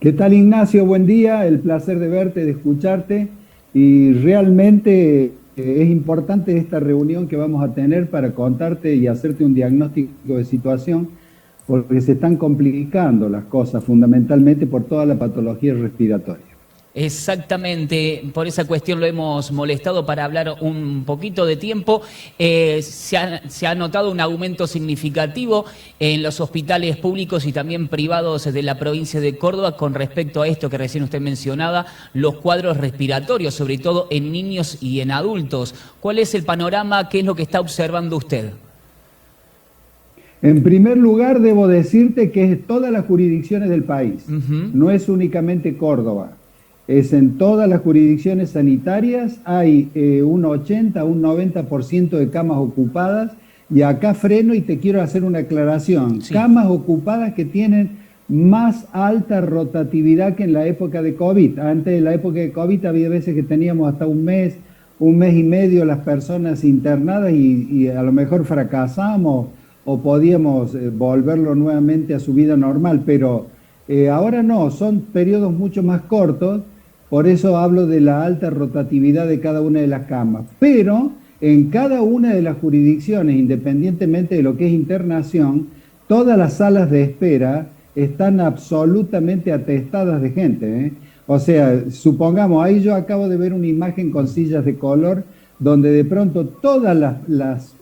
¿Qué tal, Ignacio? Buen día, el placer de verte, de escucharte y realmente es importante esta reunión que vamos a tener para contarte y hacerte un diagnóstico de situación porque se están complicando las cosas fundamentalmente por toda la patología respiratoria. Exactamente, por esa cuestión lo hemos molestado para hablar un poquito de tiempo. Se ha notado un aumento significativo en los hospitales públicos y también privados de la provincia de Córdoba con respecto a esto que recién usted mencionaba, los cuadros respiratorios, sobre todo en niños y en adultos. ¿Cuál es el panorama? ¿Qué es lo que está observando usted? En primer lugar, debo decirte que es todas las jurisdicciones del país, Ujú. no es únicamente Córdoba. Es en todas las jurisdicciones sanitarias, hay un 80, un 90% de camas ocupadas, y acá freno y te quiero hacer una aclaración. Sí. Camas ocupadas que tienen más alta rotatividad que en la época de COVID. Antes de la época de COVID había veces que teníamos hasta un mes y medio las personas internadas y a lo mejor fracasamos o podíamos volverlo nuevamente a su vida normal, pero ahora no, son periodos mucho más cortos. Por eso hablo de la alta rotatividad de cada una de las camas. Pero en cada una de las jurisdicciones, independientemente de lo que es internación, todas las salas de espera están absolutamente atestadas de gente, ¿eh? O sea, supongamos, ahí yo acabo de ver una imagen con sillas de color, donde de pronto todos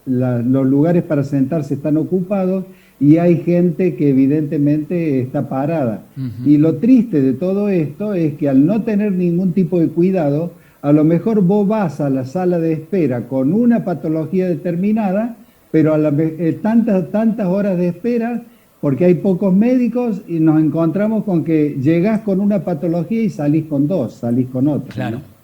los lugares para sentarse están ocupados y hay gente que evidentemente está parada. Ujú. Y lo triste de todo esto es que al no tener ningún tipo de cuidado, a lo mejor vos vas a la sala de espera con una patología determinada, pero tantas horas de espera, porque hay pocos médicos, y nos encontramos con que llegás con una patología y salís con dos, salís con otra, Claro. ¿no?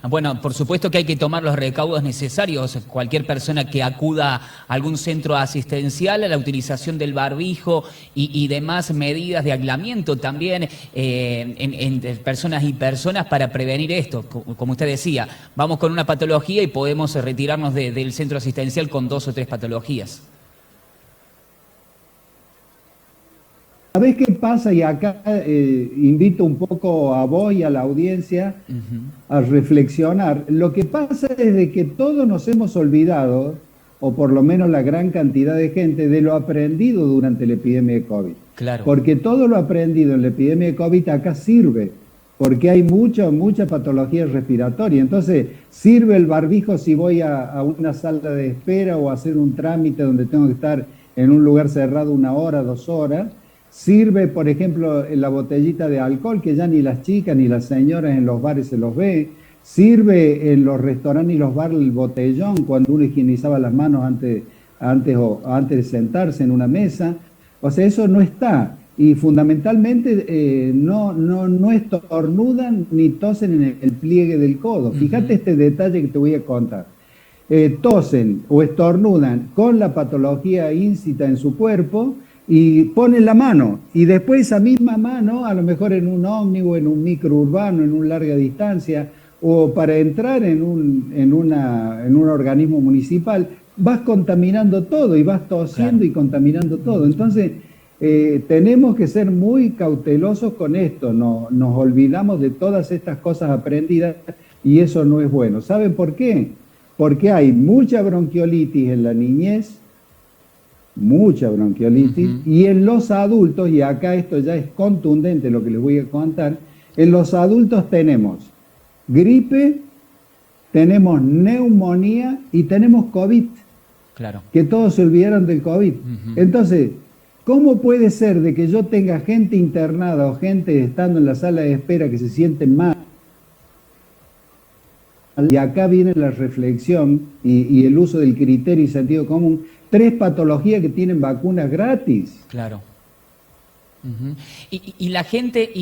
Bueno, por supuesto que hay que tomar los recaudos necesarios. Cualquier persona que acuda a algún centro asistencial, a la utilización del barbijo y demás medidas de aislamiento también entre personas y personas para prevenir esto. Como usted decía, vamos con una patología y podemos retirarnos del centro asistencial con dos o tres patologías. ¿Sabés qué pasa? Y acá invito un poco a vos y a la audiencia Ujú. a reflexionar. Lo que pasa es de que todos nos hemos olvidado, o por lo menos la gran cantidad de gente, de lo aprendido durante la epidemia de COVID. Claro. Porque todo lo aprendido en la epidemia de COVID acá sirve, porque hay mucha patología respiratoria. Entonces, sirve el barbijo si voy a una sala de espera o a hacer un trámite donde tengo que estar en un lugar cerrado 1 hora, 2 horas. Sirve, por ejemplo, en la botellita de alcohol, que ya ni las chicas ni las señoras en los bares se los ve. Sirve en los restaurantes y los bares el botellón, cuando uno higienizaba las manos antes de sentarse en una mesa. O sea, eso no está. Y fundamentalmente no estornudan ni tosen en el pliegue del codo. Fíjate Ujú. este detalle que te voy a contar. Tosen o estornudan con la patología íncita en su cuerpo y ponen la mano, y después esa misma mano, a lo mejor en un ómnibus, en un micro urbano, en una larga distancia, o para entrar en un organismo municipal, vas contaminando todo y vas Claro. tosiendo y contaminando todo. Entonces, tenemos que ser muy cautelosos con esto, no, nos olvidamos de todas estas cosas aprendidas y eso no es bueno. ¿Saben por qué? Porque hay mucha bronquiolitis en la niñez, mucha bronquiolitis, Ujú. y en los adultos, y acá esto ya es contundente lo que les voy a contar, en los adultos tenemos gripe, tenemos neumonía y tenemos COVID, Claro. que todos se olvidaron del COVID. Ujú. Entonces, ¿cómo puede ser de que yo tenga gente internada o gente estando en la sala de espera que se sienten mal? Y acá viene la reflexión y el uso del criterio y sentido común. 3 patologías que tienen vacunas gratis. Claro. Ujú. Y la gente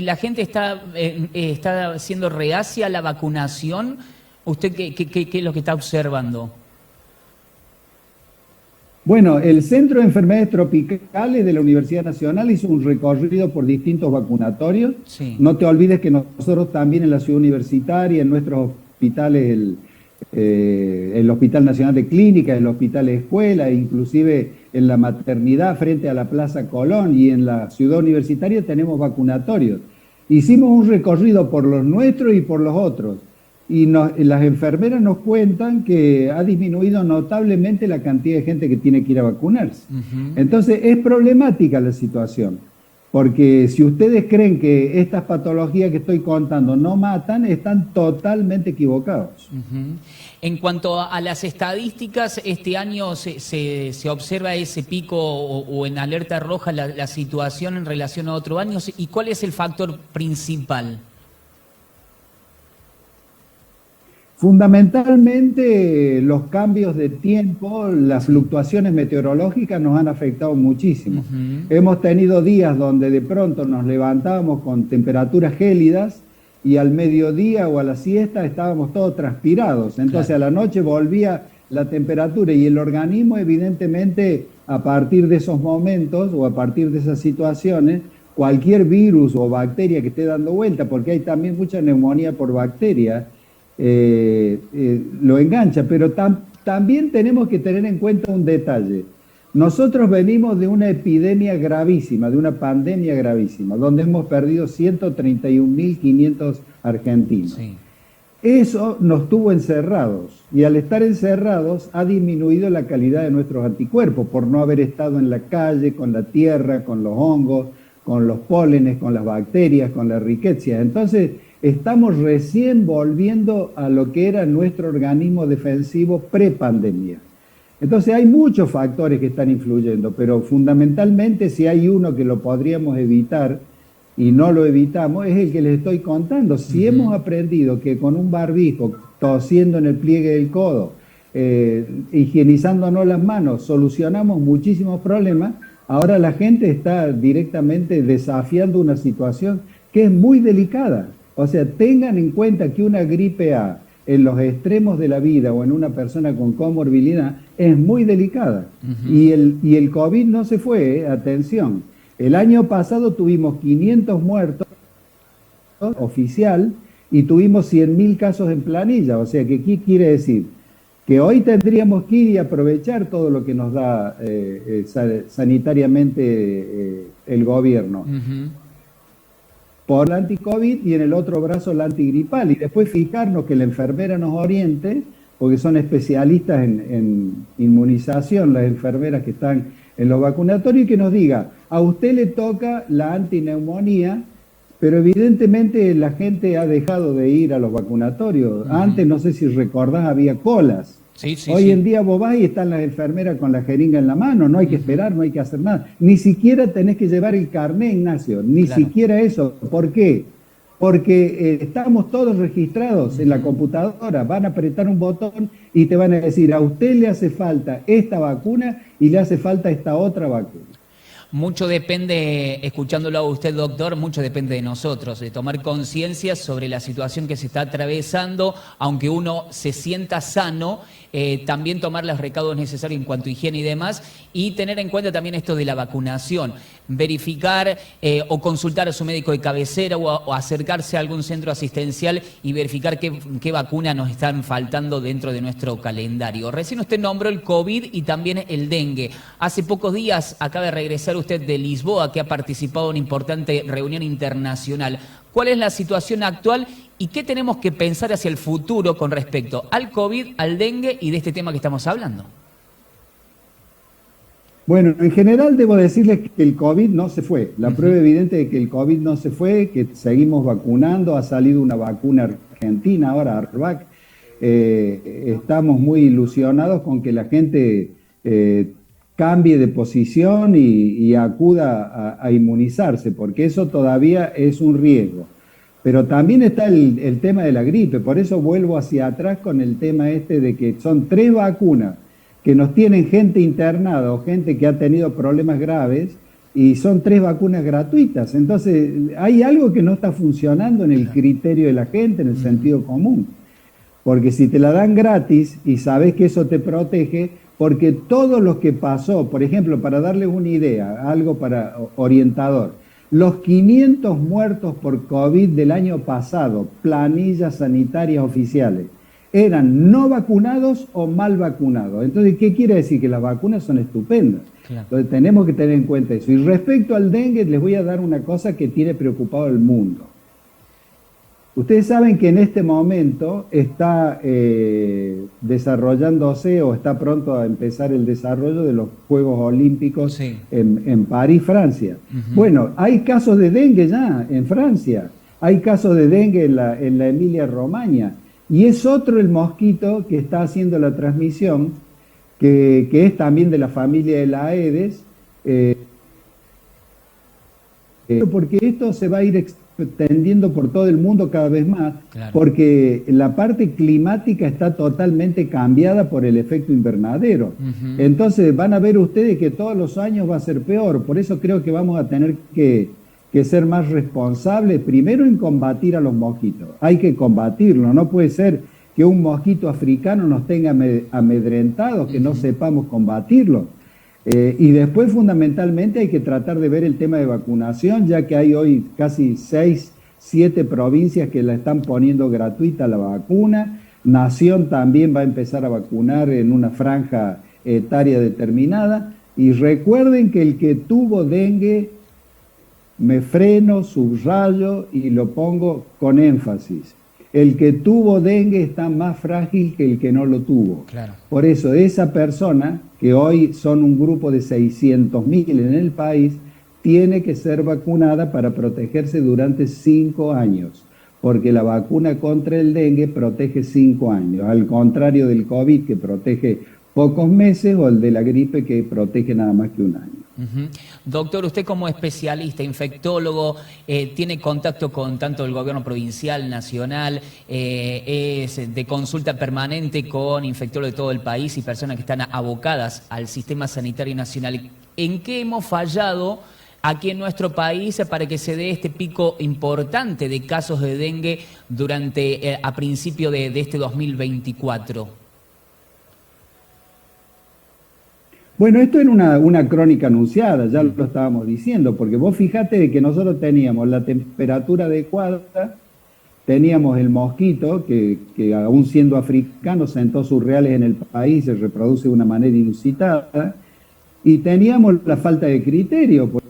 está siendo reacia a la vacunación. ¿Usted qué es lo que está observando? Bueno, el Centro de Enfermedades Tropicales de la Universidad Nacional hizo un recorrido por distintos vacunatorios. Sí. No te olvides que nosotros también en la ciudad universitaria, en nuestros hospitales, el Hospital Nacional de Clínicas, el Hospital de Escuela, inclusive en la maternidad frente a la Plaza Colón y en la ciudad universitaria tenemos vacunatorios. Hicimos un recorrido por los nuestros y por los otros. Y las enfermeras nos cuentan que ha disminuido notablemente la cantidad de gente que tiene que ir a vacunarse. Entonces es problemática la situación, porque si ustedes creen que estas patologías que estoy contando no matan, están totalmente equivocados. En cuanto a las estadísticas, este año se observa ese pico o en alerta roja la situación en relación a otros años. ¿Y cuál es el factor principal? Fundamentalmente los cambios de tiempo, las fluctuaciones meteorológicas nos han afectado muchísimo. Hemos tenido días donde de pronto nos levantábamos con temperaturas gélidas y al mediodía o a la siesta estábamos todos transpirados. Entonces a la noche volvía la temperatura y el organismo evidentemente a partir de esos momentos o a partir de esas situaciones, cualquier virus o bacteria que esté dando vuelta, porque hay también mucha neumonía por bacteria, lo engancha, pero también tenemos que tener en cuenta un detalle. Nosotros venimos de una epidemia gravísima, de una pandemia gravísima, donde hemos perdido 131.500 argentinos. Sí. Eso nos tuvo encerrados, y al estar encerrados ha disminuido la calidad de nuestros anticuerpos por no haber estado en la calle, con la tierra, con los hongos, con los pólenes, con las bacterias, con la riqueza. Entonces, estamos recién volviendo a lo que era nuestro organismo defensivo pre-pandemia. Entonces hay muchos factores que están influyendo, pero fundamentalmente si hay uno que lo podríamos evitar y no lo evitamos, es el que les estoy contando. Si hemos aprendido que con un barbijo, tosiendo en el pliegue del codo, higienizándonos las manos, solucionamos muchísimos problemas, ahora la gente está directamente desafiando una situación que es muy delicada. O sea, tengan en cuenta que una gripe A en los extremos de la vida o en una persona con comorbilidad es muy delicada. Y el COVID no se fue, atención. El año pasado tuvimos 500 muertos oficial y tuvimos 100.000 casos en planilla. O sea, ¿qué quiere decir? Que hoy tendríamos que ir y aprovechar todo lo que nos da sanitariamente el gobierno. Por el anti-COVID y en el otro brazo el antigripal. Y después fijarnos que la enfermera nos oriente, porque son especialistas en inmunización, las enfermeras que están en los vacunatorios, y que nos diga, a usted le toca la antineumonía, pero evidentemente la gente ha dejado de ir a los vacunatorios. Antes, no sé si recordás, había colas. Hoy en día vos vas y están las enfermeras con la jeringa en la mano, no hay que esperar, no hay que hacer nada. Ni siquiera tenés que llevar el carné, Ignacio, ni siquiera eso. ¿Por qué? Porque estamos todos registrados en la computadora, van a apretar un botón y te van a decir, a usted le hace falta esta vacuna y le hace falta esta otra vacuna. Mucho depende, escuchándolo a usted, doctor, mucho depende de nosotros, de tomar conciencia sobre la situación que se está atravesando, aunque uno se sienta sano, también tomar los recados necesarios en cuanto a higiene y demás, y tener en cuenta también esto de la vacunación, verificar o consultar a su médico de cabecera o acercarse a algún centro asistencial y verificar qué vacunas nos están faltando dentro de nuestro calendario. Recién usted nombró el COVID y también el dengue. Hace pocos días acaba de regresar usted de Lisboa, que ha participado en una importante reunión internacional. ¿Cuál es la situación actual y qué tenemos que pensar hacia el futuro con respecto al COVID, al dengue y de este tema que estamos hablando? Bueno, en general debo decirles que el COVID no se fue. La prueba evidente de que el COVID no se fue, que seguimos vacunando, ha salido una vacuna argentina ahora, Arvac. Estamos muy ilusionados con que la gente cambie de posición y acuda a inmunizarse, porque eso todavía es un riesgo. Pero también está el tema de la gripe, por eso vuelvo hacia atrás con el tema este de que son 3 vacunas que nos tienen gente internada o gente que ha tenido problemas graves, y son 3 vacunas gratuitas. Entonces hay algo que no está funcionando en el criterio de la gente, en el sentido común. Porque si te la dan gratis y sabes que eso te protege, porque todo lo que pasó, por ejemplo, para darles una idea, algo para orientador, los 500 muertos por COVID del año pasado, planillas sanitarias oficiales, eran no vacunados o mal vacunados. Entonces, ¿qué quiere decir? Que las vacunas son estupendas. Claro. Entonces, tenemos que tener en cuenta eso. Y respecto al dengue, les voy a dar una cosa que tiene preocupado al mundo. Ustedes saben que en este momento está desarrollándose o está pronto a empezar el desarrollo de los Juegos Olímpicos Sí. en París, Francia. Bueno, hay casos de dengue ya en Francia, hay casos de dengue en la Emilia-Romagna, y es otro el mosquito que está haciendo la transmisión, que es también de la familia de la Aedes, porque esto se va a ir extendiendo por todo el mundo cada vez más, Claro. porque la parte climática está totalmente cambiada por el efecto invernadero. Entonces van a ver ustedes que todos los años va a ser peor, por eso creo que vamos a tener que ser más responsables, primero en combatir a los mosquitos. Hay que combatirlo, no puede ser que un mosquito africano nos tenga amedrentados, que no sepamos combatirlo. Y después fundamentalmente hay que tratar de ver el tema de vacunación, ya que hay hoy casi 6, 7 provincias que la están poniendo gratuita la vacuna. Nación también va a empezar a vacunar en una franja etaria determinada. Y recuerden que el que tuvo dengue, me freno, subrayo y lo pongo con énfasis. El que tuvo dengue está más frágil que el que no lo tuvo. Claro. Por eso esa persona, que hoy son un grupo de 600.000 en el país, tiene que ser vacunada para protegerse durante 5 años, porque la vacuna contra el dengue protege 5 años, al contrario del COVID, que protege pocos meses, o el de la gripe, que protege nada más que un año. Doctor, usted como especialista, infectólogo, tiene contacto con tanto el gobierno provincial, nacional, es de consulta permanente con infectólogos de todo el país y personas que están abocadas al sistema sanitario nacional. ¿En qué hemos fallado aquí en nuestro país para que se dé este pico importante de casos de dengue durante a principio de este 2024? Bueno, esto era una crónica anunciada, ya lo estábamos diciendo, porque vos fijate de que nosotros teníamos la temperatura adecuada, teníamos el mosquito, que aún siendo africano sentó sus reales en el país, se reproduce de una manera inusitada, y teníamos la falta de criterio. Porque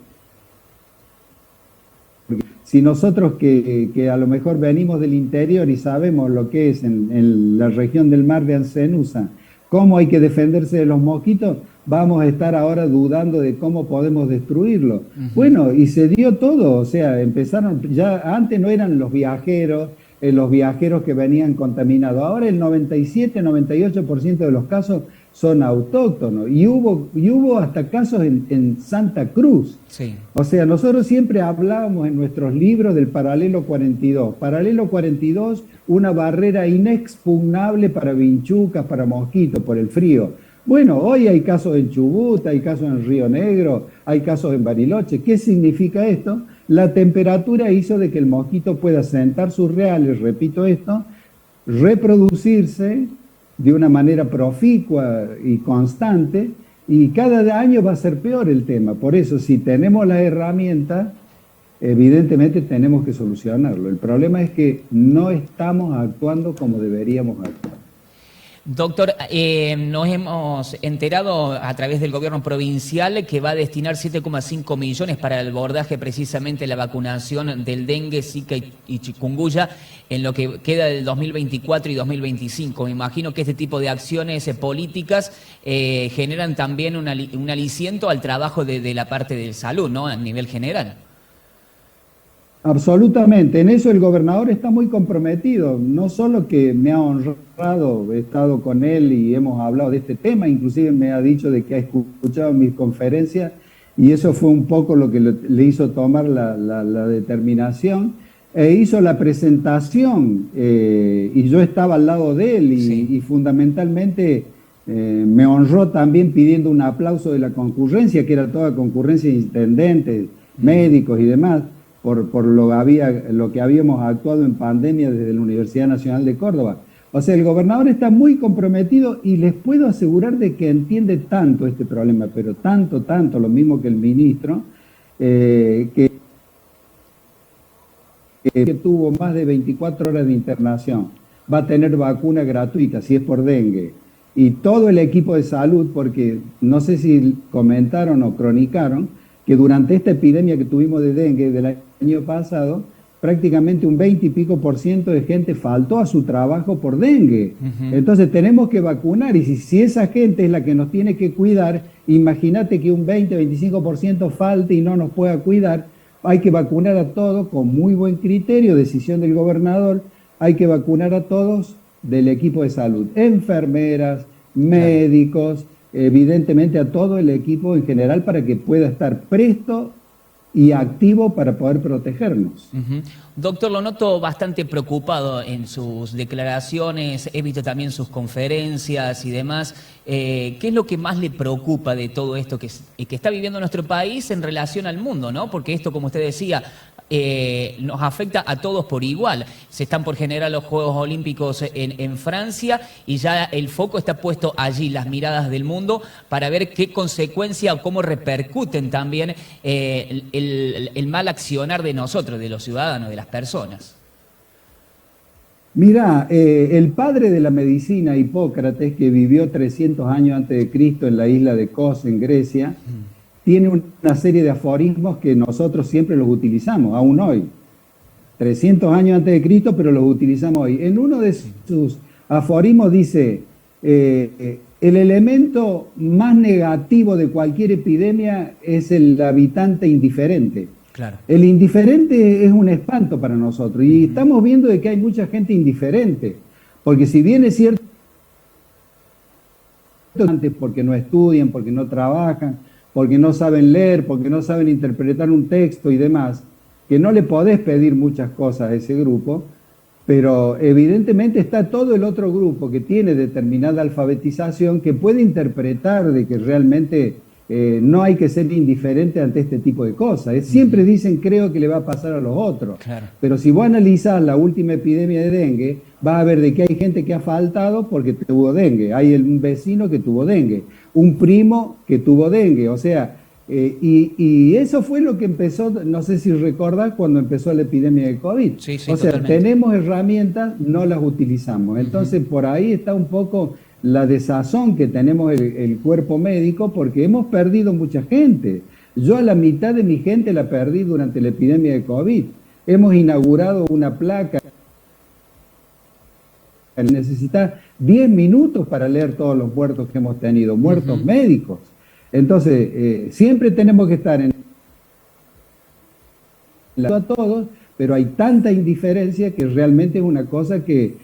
si nosotros que a lo mejor venimos del interior y sabemos lo que es en la región del mar de Ancenusa, cómo hay que defenderse de los mosquitos, vamos a estar ahora dudando de cómo podemos destruirlo. Bueno, y se dio todo, o sea, empezaron, ya antes no eran los viajeros que venían contaminados, ahora el 97, 98% de los casos son autóctonos, y hubo hasta casos en Santa Cruz. Sí. O sea, nosotros siempre hablábamos en nuestros libros del paralelo 42. Paralelo 42, una barrera inexpugnable para vinchucas, para mosquitos, por el frío. Bueno, hoy hay casos en Chubut, hay casos en Río Negro, hay casos en Bariloche. ¿Qué significa esto? La temperatura hizo de que el mosquito pueda sentar sus reales, repito esto, reproducirse de una manera proficua y constante, y cada año va a ser peor el tema. Por eso, si tenemos las herramientas, evidentemente tenemos que solucionarlo. El problema es que no estamos actuando como deberíamos actuar. Doctor, nos hemos enterado a través del gobierno provincial que va a destinar 7,5 millones para el abordaje precisamente de la vacunación del dengue, zika y chikungunya en lo que queda del 2024 y 2025. Me imagino que este tipo de acciones políticas generan también un aliciento al trabajo de la parte de salud, ¿no? A nivel general. Absolutamente, en eso el gobernador está muy comprometido, no solo que me ha honrado, he estado con él y hemos hablado de este tema, inclusive me ha dicho de que ha escuchado mis conferencias, y eso fue un poco lo que le hizo tomar la determinación, hizo la presentación y yo estaba al lado de él y fundamentalmente me honró también pidiendo un aplauso de la concurrencia, que era toda concurrencia de intendentes, médicos y demás, por lo que habíamos actuado en pandemia desde la Universidad Nacional de Córdoba. O sea, el gobernador está muy comprometido y les puedo asegurar de que entiende tanto este problema, pero tanto, lo mismo que el ministro, que tuvo más de 24 horas de internación, va a tener vacuna gratuita si es por dengue. Y todo el equipo de salud, porque no sé si comentaron o cronicaron, que durante esta epidemia que tuvimos de dengue del año pasado, prácticamente un 20 y pico por ciento de gente faltó a su trabajo por dengue. Entonces tenemos que vacunar y si esa gente es la que nos tiene que cuidar, imagínate que un 20-25% falte y no nos pueda cuidar. Hay que vacunar a todos con muy buen criterio, decisión del gobernador, hay que vacunar a todos del equipo de salud, enfermeras, médicos, evidentemente a todo el equipo en general para que pueda estar presto y activo para poder protegernos. Doctor, lo noto bastante preocupado en sus declaraciones, he visto también sus conferencias y demás. ¿Qué es lo que más le preocupa de todo esto que está viviendo nuestro país en relación al mundo, ¿no? Porque esto, como usted decía, nos afecta a todos por igual. Se están por generar los Juegos Olímpicos en Francia y ya el foco está puesto allí, las miradas del mundo, para ver qué consecuencia o cómo repercuten también el mal accionar de nosotros, de los ciudadanos, de las personas. Mirá, el padre de la medicina, Hipócrates, que vivió 300 años antes de Cristo en la isla de Kos, en Grecia, tiene una serie de aforismos que nosotros siempre los utilizamos, aún hoy. 300 años antes de Cristo, pero los utilizamos hoy. En uno de sus aforismos dice, el elemento más negativo de cualquier epidemia es el habitante indiferente. Claro. El indiferente es un espanto para nosotros y estamos viendo de que hay mucha gente indiferente, porque si bien es cierto, porque no estudian, porque no trabajan, porque no saben leer, porque no saben interpretar un texto y demás, que no le podés pedir muchas cosas a ese grupo, pero evidentemente está todo el otro grupo que tiene determinada alfabetización que puede interpretar de que realmente no hay que ser indiferente ante este tipo de cosas. Siempre dicen, creo que le va a pasar a los otros. Claro. Pero si vos analizás la última epidemia de dengue, vas a ver de que hay gente que ha faltado porque tuvo dengue. Hay un vecino que tuvo dengue, un primo que tuvo dengue. O sea, y eso fue lo que empezó, no sé si recordás, cuando empezó la epidemia de COVID. Sí, o sea, totalmente. Tenemos herramientas, no las utilizamos. Entonces, por ahí está un poco la desazón que tenemos el cuerpo médico, porque hemos perdido mucha gente. Yo a la mitad de mi gente la perdí durante la epidemia de COVID. Hemos inaugurado una placa. Necesita 10 minutos para leer todos los muertos que hemos tenido, muertos médicos. Entonces, siempre tenemos que estar a todos, pero hay tanta indiferencia que realmente es una cosa que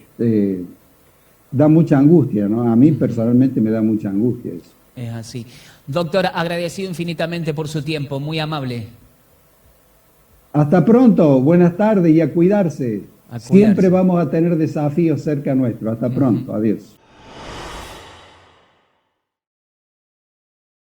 da mucha angustia, ¿no? A mí personalmente me da mucha angustia eso. Es así. Doctor, agradecido infinitamente por su tiempo, muy amable. Hasta pronto, buenas tardes y a cuidarse. Siempre vamos a tener desafíos cerca nuestro. Hasta pronto, adiós.